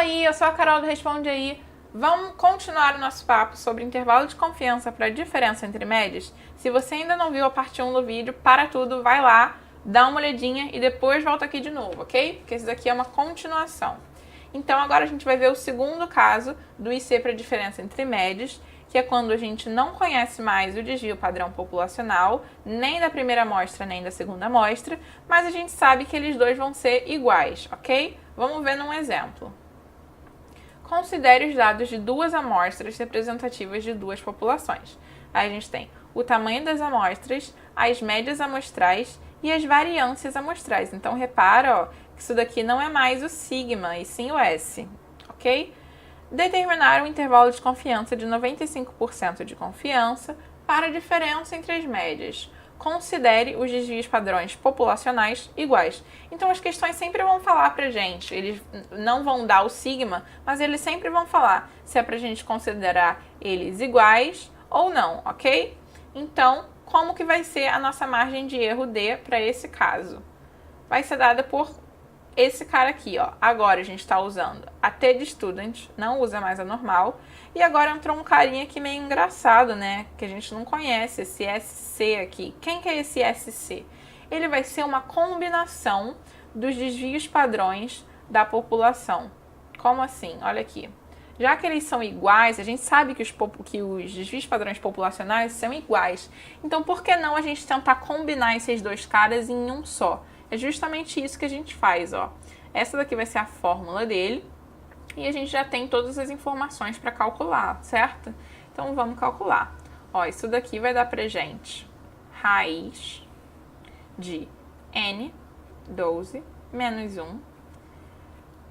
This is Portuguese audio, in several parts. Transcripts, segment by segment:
aí, eu sou a Carol do Responde Aí. Vamos continuar o nosso papo sobre intervalo de confiança para a diferença entre médias? Se você ainda não viu a parte 1 do vídeo, para tudo, vai lá, dá uma olhadinha e depois volta aqui de novo, ok? Porque esse daqui é uma continuação. Então agora a gente vai ver o segundo caso do IC para a diferença entre médias, que é quando a gente não conhece mais o desvio padrão populacional, nem da primeira amostra, nem da segunda amostra, mas a gente sabe que eles dois vão ser iguais, ok? Vamos ver num exemplo. Considere os dados de duas amostras representativas de duas populações. Aí a gente tem o tamanho das amostras, as médias amostrais e as variâncias amostrais. Então, repara, ó, que isso daqui não é mais o sigma, e sim o S, ok? Determinar um intervalo de confiança de 95% de confiança para a diferença entre as médias. Considere os desvios padrões populacionais iguais. Então, as questões sempre vão falar pra gente, eles não vão dar o sigma, mas eles sempre vão falar se é pra gente considerar eles iguais ou não, ok? Então, como que vai ser a nossa margem de erro D para esse caso? Vai ser dada por esse cara aqui, ó. Agora a gente está usando a T de student, não usa mais a normal. E agora entrou um carinha aqui meio engraçado, né? Que a gente não conhece, esse SC aqui. Quem que é esse SC? Ele vai ser uma combinação dos desvios padrões da população. Como assim? Olha aqui. Já que eles são iguais, a gente sabe que os desvios padrões populacionais são iguais. Então, por que não a gente tentar combinar esses dois caras em um só? É justamente isso que a gente faz, ó. Essa daqui vai ser a fórmula dele e a gente já tem todas as informações para calcular, certo? Então, vamos calcular. Ó, isso daqui vai dar pra gente raiz de n, 12, menos 1,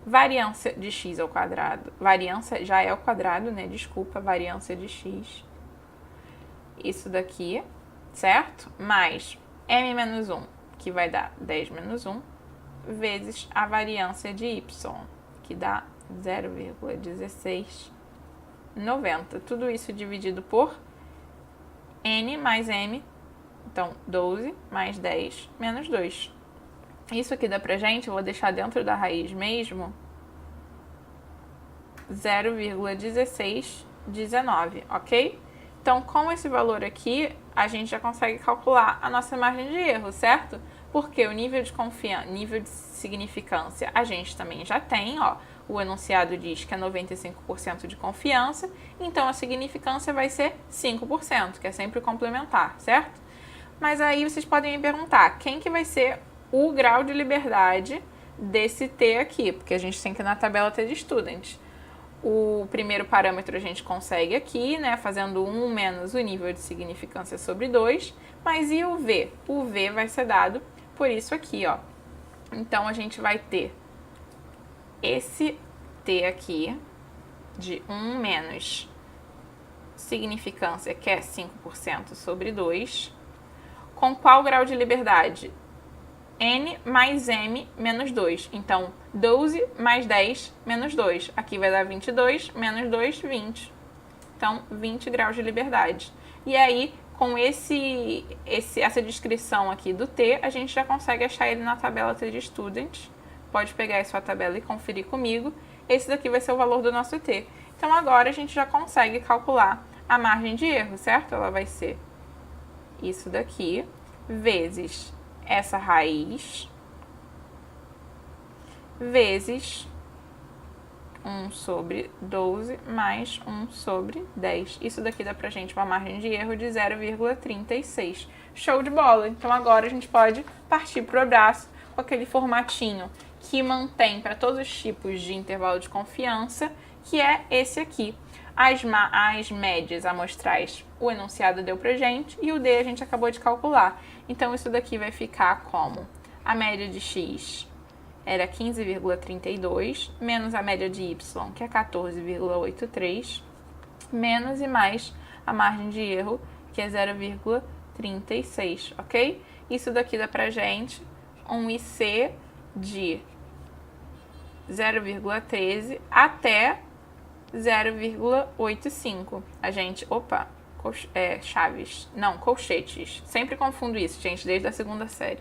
variância de x ao quadrado. Variância já é ao quadrado, né? Desculpa, variância de x. Isso daqui, certo? Mais m menos 1. Que vai dar 10 menos 1, vezes a variância de y, que dá 0,1690. Tudo isso dividido por n mais m, então 12 mais 10 menos 2. Isso aqui dá pra gente, eu vou deixar dentro da raiz mesmo, 0,1619, ok? Então, com esse valor aqui, a gente já consegue calcular a nossa margem de erro, certo? Porque o nível de confiança, nível de significância, a gente também já tem, ó. O enunciado diz que é 95% de confiança, então a significância vai ser 5%, que é sempre complementar, certo? Mas aí vocês podem me perguntar, quem que vai ser o grau de liberdade desse T aqui? Porque a gente tem que ir na tabela T de student. O primeiro parâmetro a gente consegue aqui, né, fazendo 1 menos o nível de significância sobre 2, mas e o V? O V vai ser dado por isso aqui, ó. Então, a gente vai ter esse T aqui, de 1 menos significância, que é 5% sobre 2, com qual grau de liberdade? N mais M menos 2. Então, 12 mais 10 menos 2. Aqui vai dar 22, menos 2, 20. Então, 20 graus de liberdade. E aí, com essa descrição aqui do T, a gente já consegue achar ele na tabela T de student. Pode pegar aí sua tabela e conferir comigo. Esse daqui vai ser o valor do nosso T. Então, agora a gente já consegue calcular a margem de erro, certo? Ela vai ser isso daqui, vezes essa raiz, vezes 1 sobre 12 mais 1 sobre 10. Isso daqui dá pra gente uma margem de erro de 0,36. Show de bola! Então agora a gente pode partir pro abraço com aquele formatinho que mantém para todos os tipos de intervalo de confiança, que é esse aqui. As médias amostrais, o enunciado deu pra gente e o D a gente acabou de calcular. Então, isso daqui vai ficar como a média de x era 15,32, menos a média de y, que é 14,83, menos e mais a margem de erro, que é 0,36, ok? Isso daqui dá pra gente um IC de 0,13 até 0,85. A gente, chaves, não, colchetes. Sempre confundo isso, gente, desde a segunda série.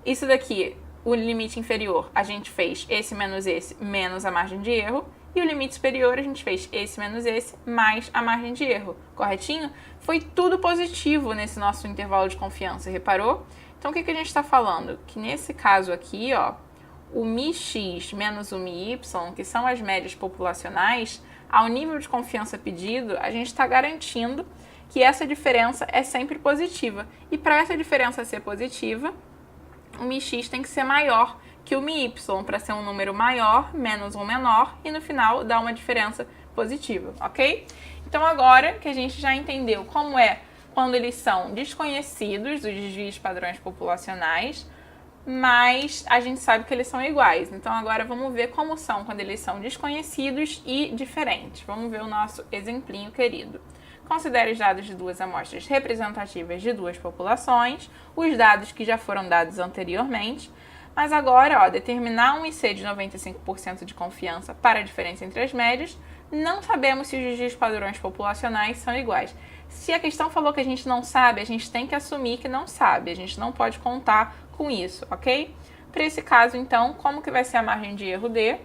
Isso daqui o limite inferior, a gente fez esse menos a margem de erro. E o limite superior, a gente fez esse menos esse, mais a margem de erro. Corretinho? Foi tudo positivo nesse nosso intervalo de confiança, reparou? Então, o que a gente está falando? Que nesse caso aqui, ó, o μx menos o μy, que são as médias populacionais, ao nível de confiança pedido, a gente está garantindo que essa diferença é sempre positiva. E para essa diferença ser positiva, o μx tem que ser maior que o μy, para ser um número maior, menos um menor, e no final dá uma diferença positiva, ok? Então agora que a gente já entendeu como é quando eles são desconhecidos, os desvios padrões populacionais, mas a gente sabe que eles são iguais. Então agora vamos ver como são quando eles são desconhecidos e diferentes. Vamos ver o nosso exemplinho querido. Considere os dados de duas amostras representativas de duas populações, os dados que já foram dados anteriormente. Mas agora, ó, determinar um IC de 95% de confiança para a diferença entre as médias, não sabemos se os desvios padrões populacionais são iguais. Se a questão falou que a gente não sabe, a gente tem que assumir que não sabe, a gente não pode contar com isso, ok? Para esse caso, então, como que vai ser a margem de erro D?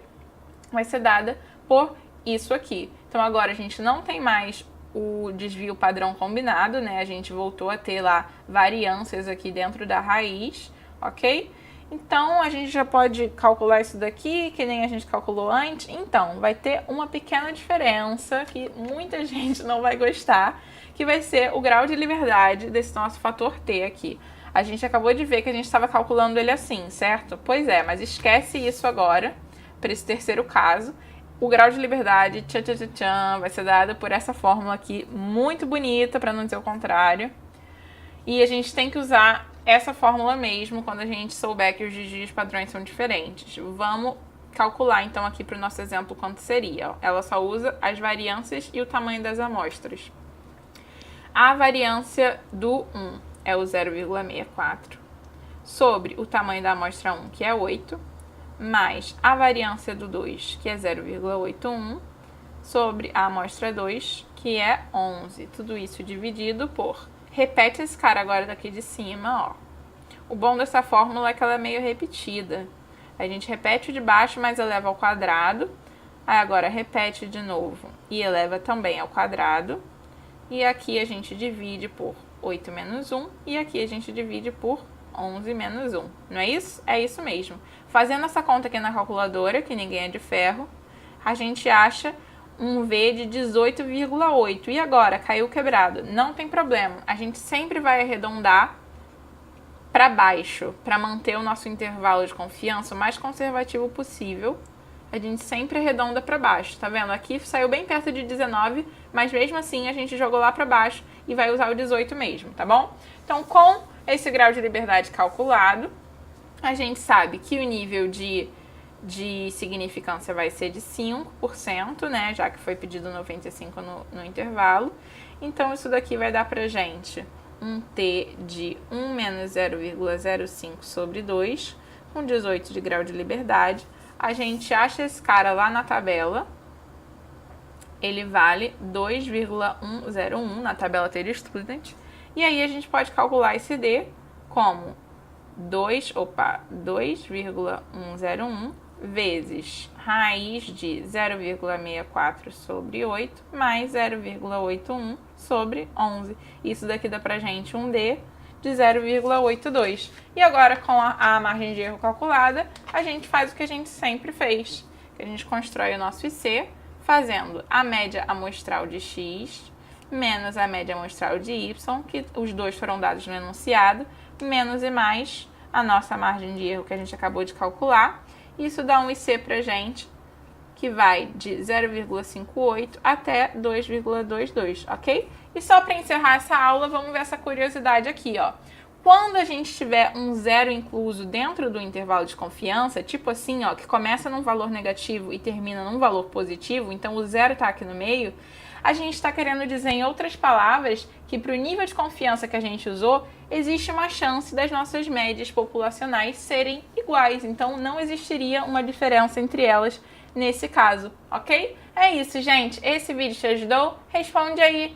Vai ser dada por isso aqui. Então agora a gente não tem mais o desvio padrão combinado, né? A gente voltou a ter lá variâncias aqui dentro da raiz, ok? Então, a gente já pode calcular isso daqui, que nem a gente calculou antes. Então, vai ter uma pequena diferença que muita gente não vai gostar, que vai ser o grau de liberdade desse nosso fator T aqui. A gente acabou de ver que a gente estava calculando ele assim, certo? Pois é, mas esquece isso agora, para esse terceiro caso. O grau de liberdade, vai ser dado por essa fórmula aqui, muito bonita, para não dizer o contrário. E a gente tem que usar essa fórmula mesmo quando a gente souber que os desvios padrões são diferentes. Vamos calcular então aqui para o nosso exemplo quanto seria. Ela só usa as variâncias e o tamanho das amostras. A variância do 1 é o 0,64 sobre o tamanho da amostra 1, que é 8, mais a variância do 2, que é 0,81, sobre a amostra 2, que é 11. Tudo isso dividido por... Repete esse cara agora daqui de cima, ó. O bom dessa fórmula é que ela é meio repetida. A gente repete o de baixo, mas eleva ao quadrado. Aí agora repete de novo e eleva também ao quadrado. E aqui a gente divide por 8 menos 1. E aqui a gente divide por 11 menos 1. Não é isso? É isso mesmo. Fazendo essa conta aqui na calculadora, que ninguém é de ferro, a gente acha um V de 18,8. E agora, caiu quebrado. Não tem problema. A gente sempre vai arredondar para baixo, para manter o nosso intervalo de confiança o mais conservativo possível. A gente sempre arredonda para baixo, tá vendo? Aqui saiu bem perto de 19, mas mesmo assim a gente jogou lá para baixo e vai usar o 18 mesmo, tá bom? Então, com esse grau de liberdade calculado, a gente sabe que o nível de significância vai ser de 5%, né? Já que foi pedido 95 no intervalo. Então, isso daqui vai dar pra gente um T de 1 menos 0,05 sobre 2, com 18 de grau de liberdade. A gente acha esse cara lá na tabela. Ele vale 2,101 na tabela Taylor Student. E aí, a gente pode calcular esse D como 2,101 vezes raiz de 0,64 sobre 8 mais 0,81 sobre 11. Isso daqui dá pra gente um D de 0,82. E agora, com a margem de erro calculada, a gente faz o que a gente sempre fez. A gente constrói o nosso IC fazendo a média amostral de X menos a média amostral de Y, que os dois foram dados no enunciado, menos e mais a nossa margem de erro que a gente acabou de calcular. Isso dá um IC pra gente, que vai de 0,58 até 2,22, ok? E só para encerrar essa aula, vamos ver essa curiosidade aqui, ó. Quando a gente tiver um zero incluso dentro do intervalo de confiança, tipo assim, ó, que começa num valor negativo e termina num valor positivo, então o zero tá aqui no meio, a gente está querendo dizer, em outras palavras, que para o nível de confiança que a gente usou, existe uma chance das nossas médias populacionais serem iguais. Então, não existiria uma diferença entre elas nesse caso, ok? É isso, gente. Esse vídeo te ajudou? Responde aí